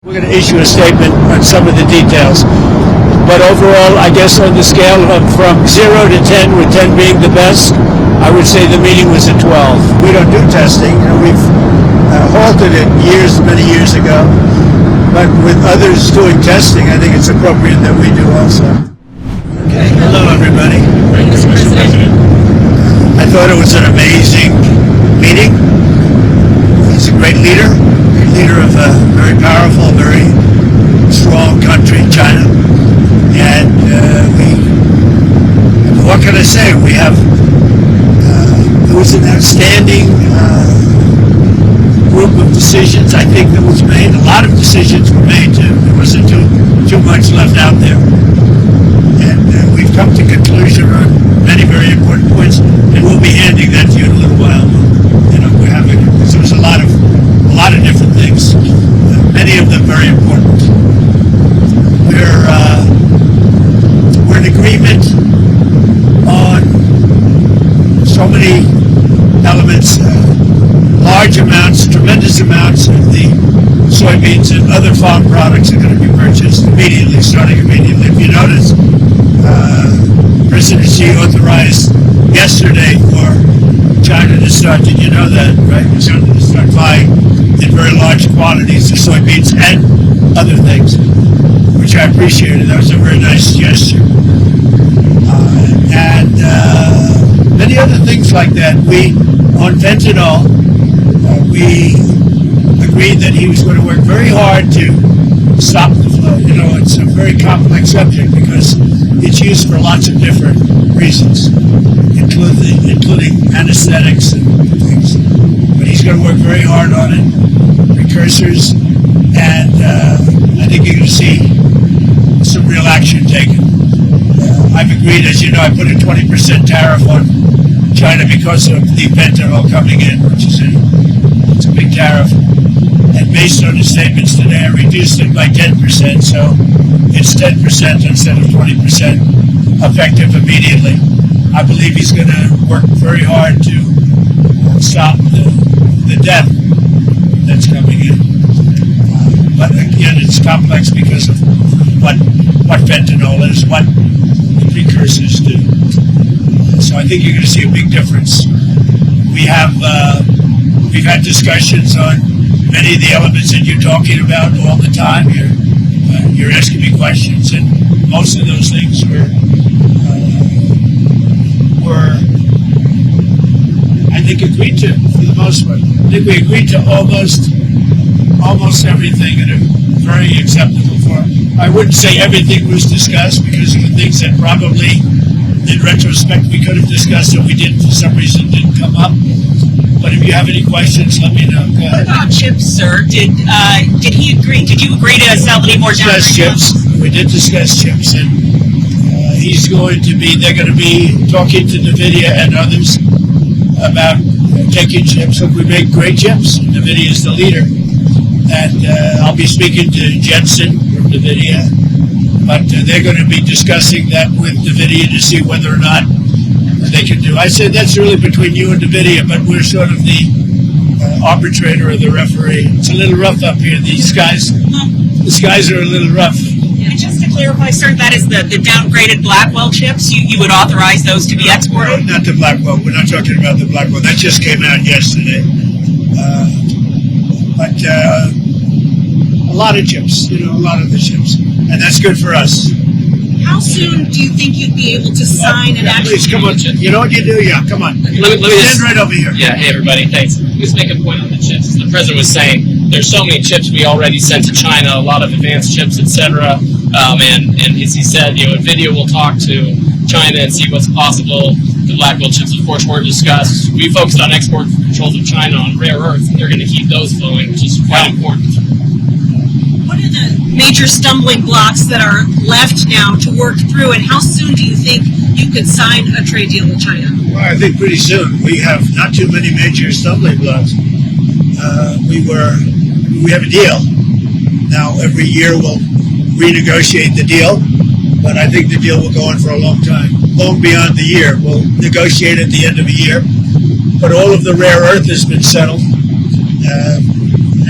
We're going to issue a statement on some of the details. But overall, I guess on the scale of from 0 to 10, with 10 being the best, I would say the meeting was a 12. We don't do testing. We've halted it many years ago. But with others doing testing, I think it's appropriate that we do also. Okay. Hello, everybody. Mr. President. I thought it was an amazing meeting. He's a great leader of a very powerful, very strong country, China. And what can I say? It was an outstanding group of decisions, I think, that was made. A lot of decisions were made, too. There wasn't too much left out there. And we've come to conclusion on many very important points, and we'll be handing that to you in a little while. There was a lot of different things, many of them very important. We're in agreement on so many elements, large amounts, tremendous amounts of the soybeans and other farm products are going to be purchased immediately, starting immediately. If you notice, President Xi authorized yesterday for China to start, did you know that, right? China to start buying in very large quantities of soybeans and other things, which I appreciated. That was a very nice gesture. And many other things like that. On fentanyl, we agreed that he was going to work very hard to stop the flow. It's a very complex subject because it's used for lots of different reasons, including anesthetics and things. But he's going to work very hard on it, precursors, and I think you're going to see some real action taken. I've agreed, as you know, I put a 20% tariff on China because of the fentanyl coming in, which is it's a big tariff. And based on his statements today, I reduced it by 10%, so it's 10% instead of 20% effective immediately. I believe he's going to work very hard to stop the death that's coming in. But again, it's complex because of what fentanyl is, what the precursors do. So I think you're going to see a big difference. We've had discussions on many of the elements that you're talking about all the time. You're asking me questions, and most of those things were I think agreed to for the most part. I think we agreed to almost everything in a very acceptable form. I wouldn't say everything was discussed because of the things that probably, in retrospect, we could have discussed and we didn't, for some reason, didn't come up. But if you have any questions, let me know. Go ahead. What about chips, sir? Did he agree? Did you agree to sell any more down? Chips. We did discuss chips, and they're going to be talking to NVIDIA and others about taking chips. Look, we make great chips. NVIDIA is the leader. And I'll be speaking to Jensen from NVIDIA, but they're going to be discussing that with NVIDIA to see whether or not they can do. I said that's really between you and NVIDIA, but we're sort of the arbitrator or the referee. It's a little rough up here. The skies are a little rough. And just to clarify, sir, that is the downgraded Blackwell chips. You would authorize those to be exported? No, not the Blackwell. We're not talking about the Blackwell. That just came out yesterday. But a lot of chips, a lot of the chips. And that's good for us. How soon do you think you'd be able to sign an actual... Please, come on. You know what you do? Yeah, come on. Let me just, stand right over here. Yeah, hey everybody, thanks. Let me just make a point on the chips. As the president was saying, there's so many chips we already sent to China, a lot of advanced chips, etc. And as he said, NVIDIA will talk to China and see what's possible. The Blackwell chips, of course, were discussed. We focused on export controls of China on rare earths, and they're going to keep those flowing, which is quite important. What are the major stumbling blocks that are left now to work through, and how soon do you think you could sign a trade deal with China? Well, I think pretty soon. We have not too many major stumbling blocks. We have a deal. Now, every year we'll renegotiate the deal, but I think the deal will go on for a long time, long beyond the year. We'll negotiate at the end of the year, but all of the rare earth has been settled,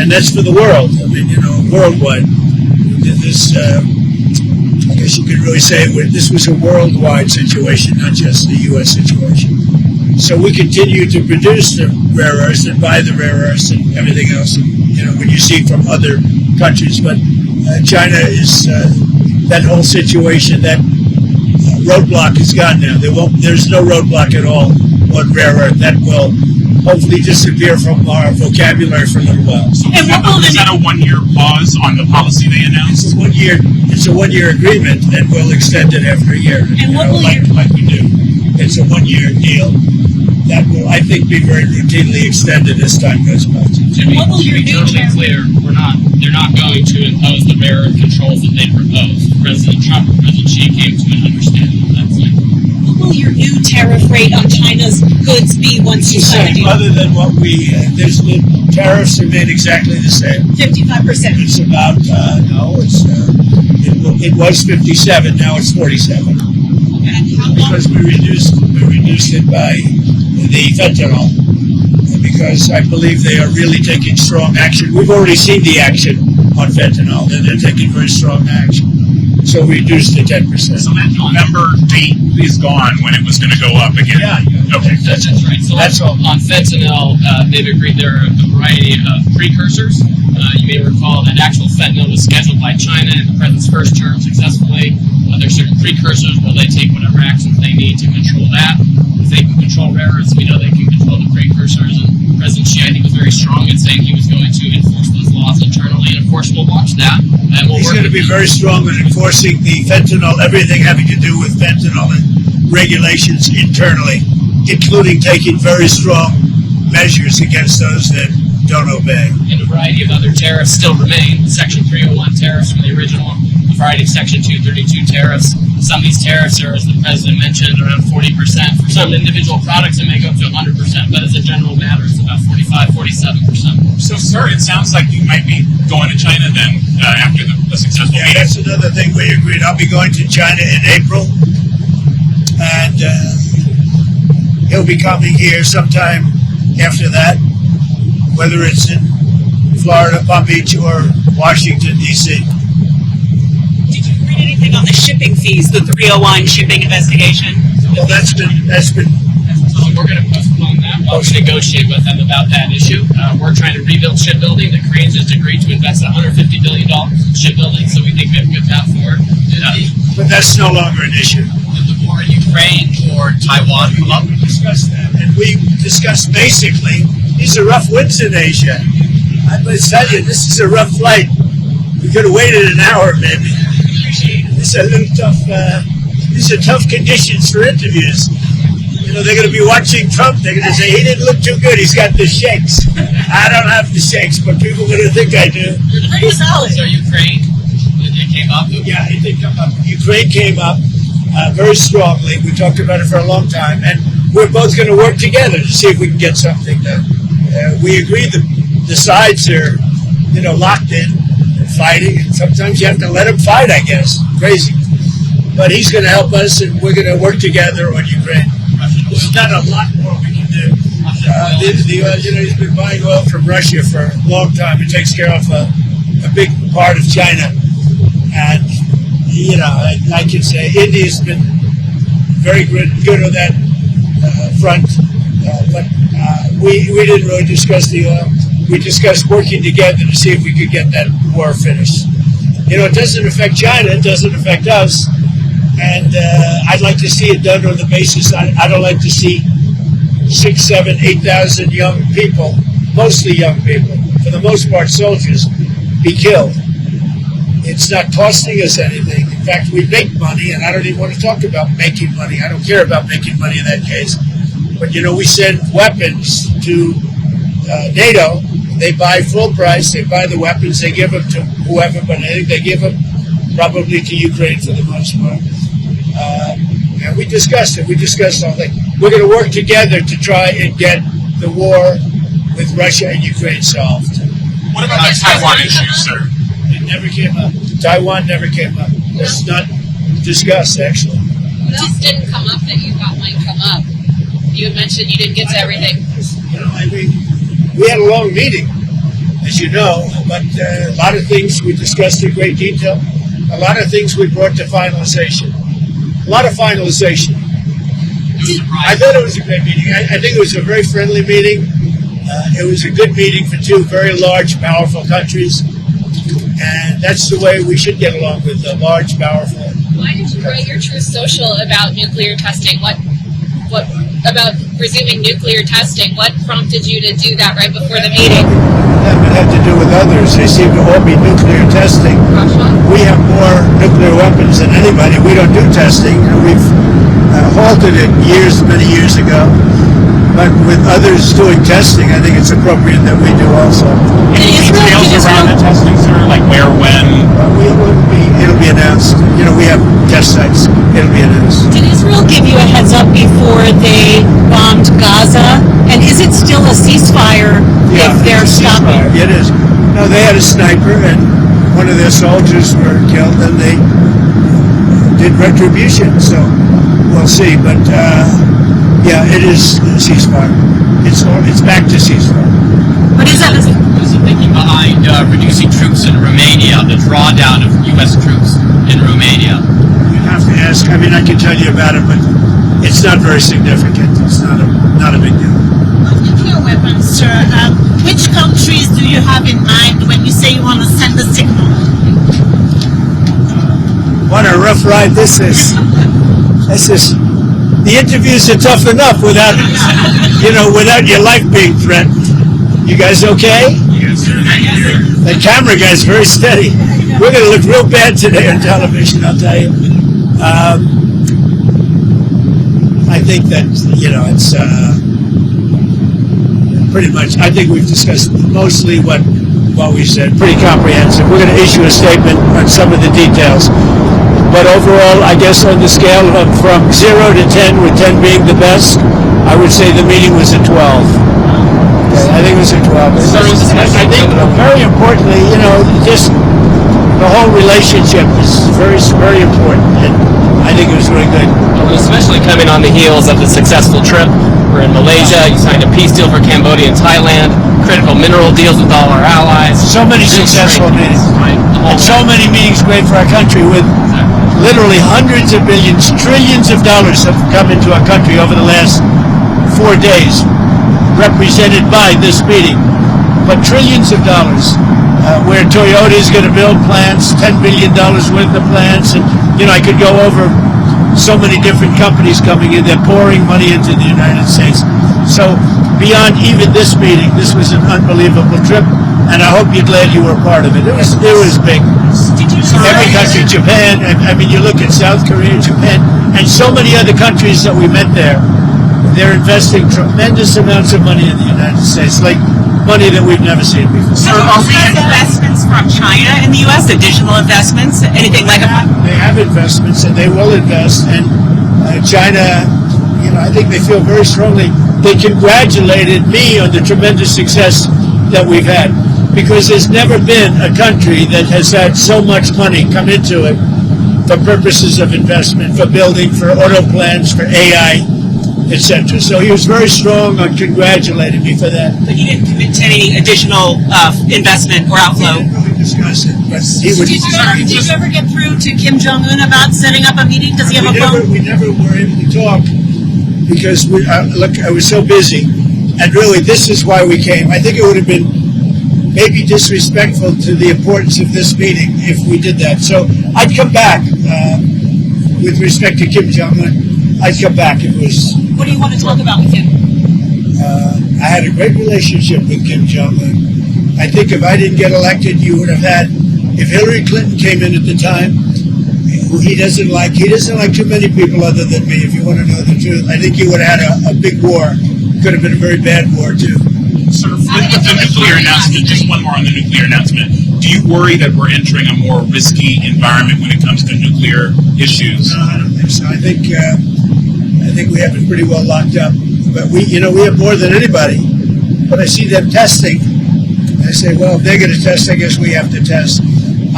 and that's for the world. I mean, worldwide. This, I guess you could really say this was a worldwide situation, not just the U.S. situation. So we continue to produce the rare earths and buy the rare earths and everything else, when you see from other countries. But China is, that whole situation, that roadblock is gone now. There's no roadblock at all on rare earth. That will hopefully disappear from our vocabulary for a little while. So is that a 1-year pause on the policy they announced? It's a 1-year agreement, and we'll extend it after a year. And like we do. It's a 1-year deal that will, I think, be very routinely extended as time goes by. Jimmy, to be totally clear, they're not going to impose the rare earth controls that they proposed. President Trump and President Xi came to an understanding on that point. What will your new tariff rate on China's goods be once you sign a deal? Other than what the tariffs remain exactly the same. 55%. It's about, it was 57, now it's 47. Because we reduced it by the fentanyl, because I believe they are really taking strong action. We've already seen the action on fentanyl, and they're taking very strong action. So we reduced to 10%. So that November date is gone when it was going to go up again? Yeah. Okay. That's right. So that's all. On fentanyl, they've agreed there are a variety of precursors. You may recall that actual fentanyl was scheduled by China in the president's first term successfully. There are certain precursors where they take whatever actions they need to control that. If they can control rare earths, we know they can control the precursors. And President Xi, I think, was very strong in saying he was going to enforce those laws internally. And of course, we'll watch that. And He's going to be very strong in enforcing the fentanyl, everything having to do with fentanyl and regulations internally, including taking very strong measures against those that don't obey. And a variety of other tariffs still remain. Section 301 tariffs from the original, a variety of Section 232 tariffs. Some of these tariffs are, as the President mentioned, around 40%. For some individual products, it may go up to 100%, but as a general matter, it's about 45, 47%. So, sir, it sounds like you might be going to China then after the successful meeting. That's another thing we agreed. I'll be going to China in April, and he'll be coming here sometime after that, whether it's in Florida, Palm Beach, or Washington, D.C. Did you read anything on the shipping fees, the 301 shipping investigation? Well, that's been. So we're going to postpone that while we negotiate with them about that issue. We're trying to rebuild shipbuilding. The Koreans just agreed to invest $150 billion in shipbuilding, so we think we have a good path forward. But that's no longer an issue. Did the war in Ukraine or Taiwan come up? We discussed that, and we discussed basically these are rough winds in Asia. I must tell you, this is a rough flight. We could have waited an hour, maybe. These are a little tough. These are tough conditions for interviews. They're going to be watching Trump. They're going to say, he didn't look too good. He's got the shakes. I don't have the shakes, but people are going to think I do. You're pretty solid. So Ukraine, it came up? Yeah, it did come up. Ukraine came up very strongly. We talked about it for a long time, and we're both going to work together to see if we can get something done. We agree that the sides are, locked in and fighting, and sometimes you have to let them fight, I guess. Crazy. But he's going to help us, and we're going to work together on Ukraine. There's not a lot more we can do. He's been buying oil from Russia for a long time. It takes care of a big part of China. And, I can say India's been very good on that front. But we didn't really discuss the oil. We discussed working together to see if we could get that war finished. It doesn't affect China. It doesn't affect us. And I'd like to see it done on the basis, I don't like to see 6, 7, 8,000 young people, mostly young people, for the most part soldiers, be killed. It's not costing us anything. In fact, we make money, and I don't even want to talk about making money. I don't care about making money in that case. But, we send weapons to NATO. They buy full price. They buy the weapons. They give them to whoever, but I think they give them probably to Ukraine for the most part. And we discussed it. We discussed all that. We're going to work together to try and get the war with Russia and Ukraine solved. What about the Taiwan issue, sir? It never came up. Taiwan never came up. It's not discussed, actually. What else didn't come up that you thought might come up? You had mentioned you didn't get to everything. We had a long meeting. as you know, but a lot of things we discussed in great detail. A lot of things we brought to finalization. A lot of finalization. I thought it was a great meeting. I think it was a very friendly meeting. It was a good meeting for two very large, powerful countries. And that's the way we should get along with the large, powerful. Why did you write your Truth Social about nuclear testing? What about resuming nuclear testing? What prompted you to do that right before the meeting? It had to do with others. They seem to all be nuclear testing. Russia? We have more nuclear weapons than anybody. We don't do testing. We've halted it many years ago. But with others doing testing, I think it's appropriate that we do also. Any details around the testing, sir? Like where, when? It'll be announced. You know, we have test sites. It'll be announced. Did Israel give you a heads up before they bombed Gaza? And is it still a ceasefire if they're stopping? It is. No, they had a sniper, and one of their soldiers were killed, and they did retribution. So we'll see. But yeah, it is a ceasefire. It's back to ceasefire. What is that? What's the thinking behind reducing troops in Romania, the drawdown of U.S. troops in Romania? You have to ask. I mean, I can tell you about it, but it's not very significant. It's not a big deal. On nuclear weapons, sir, which countries do you have in mind when you say you want to send a signal? What a rough ride this is. The interviews are tough enough without your life being threatened. You guys okay? Yes, sir. The camera guy's very steady. We're going to look real bad today on television, I'll tell you. I think that, it's pretty much, I think we've discussed mostly what we said, pretty comprehensive. We're going to issue a statement on some of the details. But overall, I guess on the scale of from 0 to 10, with 10 being the best, I would say the meeting was a 12. Okay, I think it was a 12. I think very importantly, just the whole relationship is very, very important. And I think it was really good. Especially coming on the heels of the successful trip. We're in Malaysia. You signed a peace deal for Cambodia and Thailand. Critical mineral deals with all our allies. So many successful meetings. And so many meetings great for our country with literally hundreds of billions, trillions of dollars have come into our country over the last 4 days, represented by this meeting. But trillions of dollars, where Toyota is going to build plants, $10 billion worth of plants, and I could go over so many different companies coming in. They're pouring money into the United States. So beyond even this meeting, this was an unbelievable trip, and I hope you're glad you were a part of it. It was big. Every country, Japan, I mean, you look at South Korea, Japan, and so many other countries that we met there, they're investing tremendous amounts of money in the United States, like money that we've never seen before. So investments from China in the U.S., additional investments, anything like that? They have investments, and they will invest, and China, I think they feel very strongly. They congratulated me on the tremendous success that we've had, because there's never been a country that has had so much money come into it for purposes of investment, for building, for auto plants, for AI, etc. So he was very strong on congratulating me for that. But he didn't commit to any additional investment or outflow. We didn't really discuss it, but he would. Did you ever get through to Kim Jong-un about setting up a meeting? Does he have a phone? We never were able to talk because I was so busy. And really, this is why we came. I think it would have been maybe disrespectful to the importance of this meeting if we did that. So I'd come back with respect to Kim Jong-un. I'd come back. It was. What do you want to talk about with him? I had a great relationship with Kim Jong-un. I think if I didn't get elected, you would have had. If Hillary Clinton came in at the time, he doesn't like too many people other than me. If you want to know the truth, I think he would have had a big war. Could have been a very bad war too. Sir, with the nuclear announcement, just one more on the nuclear announcement. Do you worry that we're entering a more risky environment when it comes to nuclear issues? No, I don't think so. I think we have it pretty well locked up. But we have more than anybody. But I see them testing. I say, well, if they're going to test, I guess we have to test.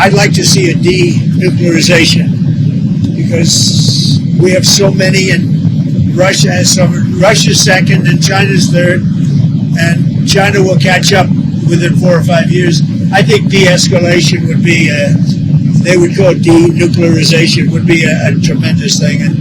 I'd like to see a denuclearization because we have so many, and Russia has some. Russia's second, and China's third, and China will catch up within 4 or 5 years. I think de-escalation would be, they would call it denuclearization, would be a tremendous thing. And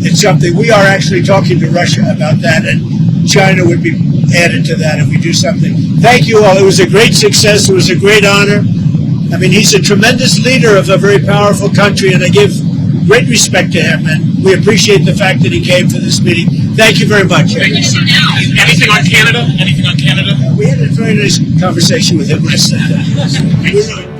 it's something, we are actually talking to Russia about that, and China would be added to that if we do something. Thank you all. It was a great success. It was a great honor. I mean, he's a tremendous leader of a very powerful country, and I give great respect to him, and we appreciate the fact that he came for this meeting. Thank you very much. Thank you, sir. Anything on Canada? Anything on Canada? We had a very nice conversation with him last night.